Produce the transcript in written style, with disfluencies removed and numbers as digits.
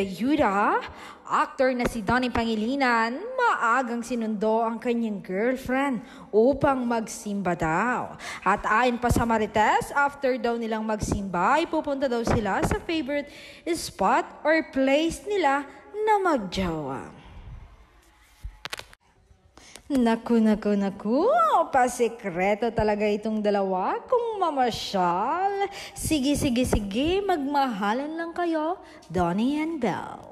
Yuda. Actor na si Donnie Pangilinan, maagang sinundo ang kanyang girlfriend upang magsimba daw. At ayon pa sa Marites, after daw nilang magsimba, ay pupunta daw sila sa favorite spot or place nila na magjowa. Naku, pasikreto talaga itong dalawa kung mamasyal. Sige, magmahalan lang kayo, Donnie and Belle.